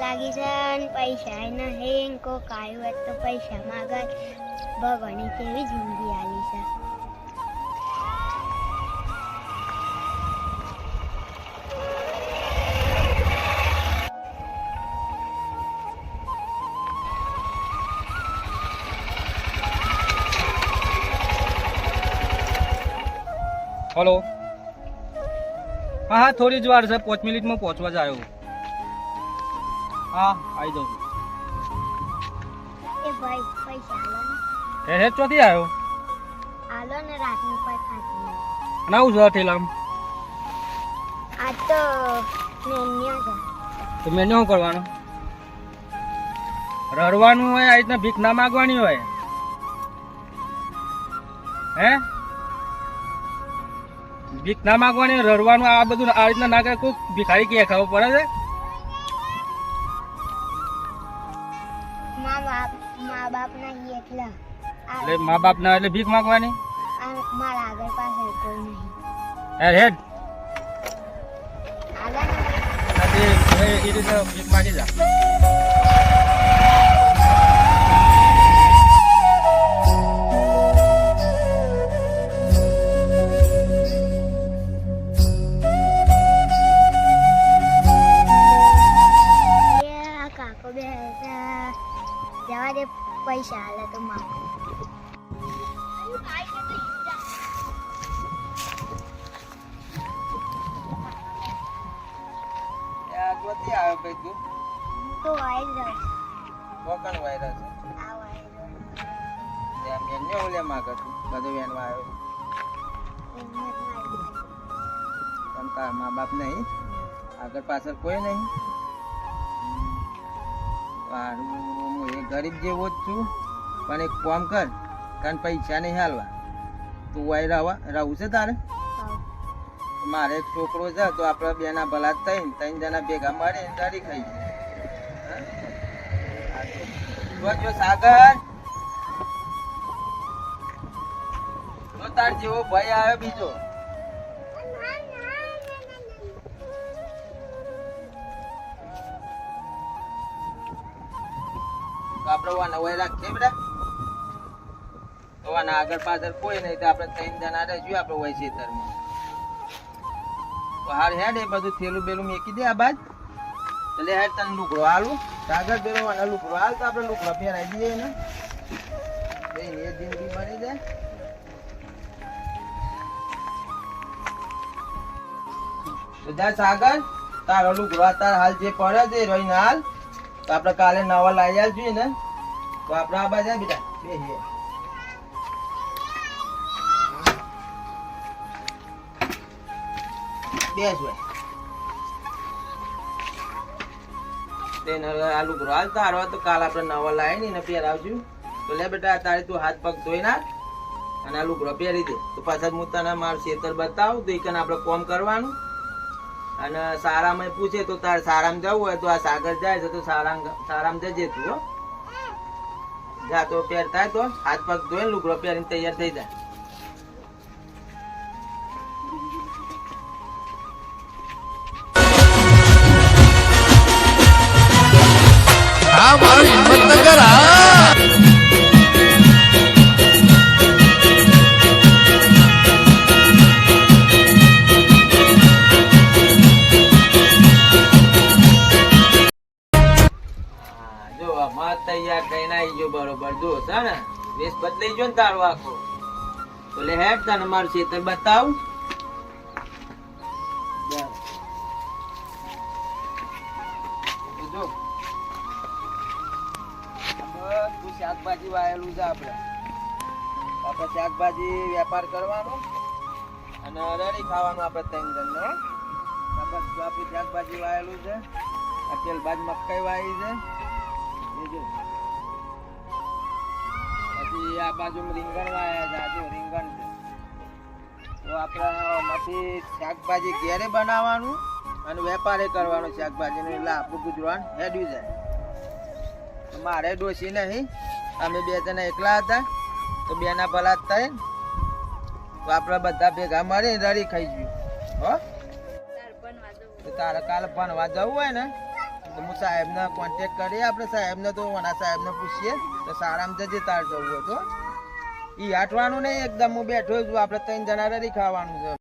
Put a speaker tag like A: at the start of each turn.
A: લાગી છે ને પૈસા નહીં કોક આવ્યું હોય તો પૈસા માગે ભગવાને કેવી જિંદગી આલી છે.
B: हेलो हाँ हाँ थोड़ी ज वार है 5 मिनट में पहुँचवा जाए हाँ आई जाऊँ
A: એ ભાઈ પૈસા આલો ને.
B: हे चौथी आयो
A: આલો ને રાતનું કોઈ ખાતું નહીં.
B: ना उस ठेलाम
A: આ તો મેન્યો છે.
B: तो मैंने શું કરવાનું રડવાનું હોય આ રીતના ભીખ ના માગવાની હોય હે ભીખ ના માગવાની રડવાનું આ બધું આ રીતના ના કરે કોઈ ભિખારી કે ખાવું પડે છે.
A: મા બાપ નહીં એટલા
B: એટલે મા બાપ ના એટલે ભીખ માગવાની
A: મારા આગળ પાછળ કોઈ નહીં.
B: હેડ
A: આલો ને
B: એ રીતે ભીખ માગી જા.
A: જવા દે પૈસા હાલે તો માં તો આવી જાય.
C: મા બાપ નહીં આગળ પાછળ કોઈ નહીં હું એ ગરીબ જેવો જ છું પણ એક કામ કર કારણ પૈસા નહીં હાલવા તું વાય રહું છે તારે મારે એક છોકરો છે તો આપણે બેના ભલા ત્રણ જણા ભેગા મળે ગાડી ખાઈ જો સાગર તો તાર જેવો ભાઈ આવ્યો બીજો આપણે વાના વય રાખીએ બેટા તો વાના આગળ પાછળ કોઈ નહીં તો આપણે ત્રણ જણા રહીશું આપણે વય ખેતરમાં તો હાર હેડ એ બધું થેલું બેલું મેકી દે આ બાદ એટલે હેડ તને લુગડો હાલું કાગળ બેલો વાના લુગડો હાલ તો આપણે લુગડો પહેરાવી દઈએ ને એ જિંદગી બની જાય. તો જા સાગર તારો લુગડો તાર હાલ જે પડે છે રોઈને હાલ તો આપણે કાલે નવા લાવી જોઈએ ને તો આપણે આ બાજુ બેટા બેહીએ બેસ ભાઈ તેને આલુ ગ્રો હાલ તારો તો કાલ આપણે નવા લાવી ને પહેરાવશું તો લે બેટા તારે તું હાથ પગ ધોઈ નાખ અને આલુ ગ્રો પહેરી દે તો પાછા હું તને મારું ખેતર બતાવું તો એકને આપણે કોમ કરવાનું અને સારામાં પૂછે તો તારે સારામાં જવું હોય તો આ સાગર જાય છે તો સારામાં જજે તું હો જા તો પહેરતા તો હાથ પગ ધોઈને લુગડો પહેરીને તૈયાર થઈ જાય.
D: હા મારી હિંમતનગર હા
C: તૈયાર થઈને આવી ગયો બરોબર જો છે ને વેશ બદલાઈ ગયો ને તારો આખો તો લે હેડ તને મારું ખેતર બતાવું જો બધું શાકભાજી વાયેલું છે આપણે શાકભાજી વેપાર કરવાનો અને રેડી ખાવાનું આપણે ત્રણ જણને આપણું શાકભાજી વાયેલું છે આ તેલ બાજ મકાઈ વાવી છે પછી આ બાજુ રીંગણ વાયા છે રીંગણ છે તો આપણે શાકભાજી ઘેરે બનાવવાનું અને વેપારે કરવાનું શાકભાજી નું એટલે આપણું ગુજરાન હેડ્યું જાય. મારે ડોસી નહીં અમે બે જણા એકલા હતા તો બેના ભલા થાય તો આપણે બધા ભેગા મળી રડી ખાઈ ગયું હો. તો તારે કાલે ભણવા જવું હોય ને તો તો હું સાહેબને કોન્ટેક્ટ કરીએ, આપણે સાહેબને તો ઓના સાહેબને પૂછીએ તો સારામાં જજે તાર જવું હોય તો. ઈ હાટવાનું નહીં એકદમ, હું બેઠો છું, આપણે 3 જણા રેડી ખાવાનું છે.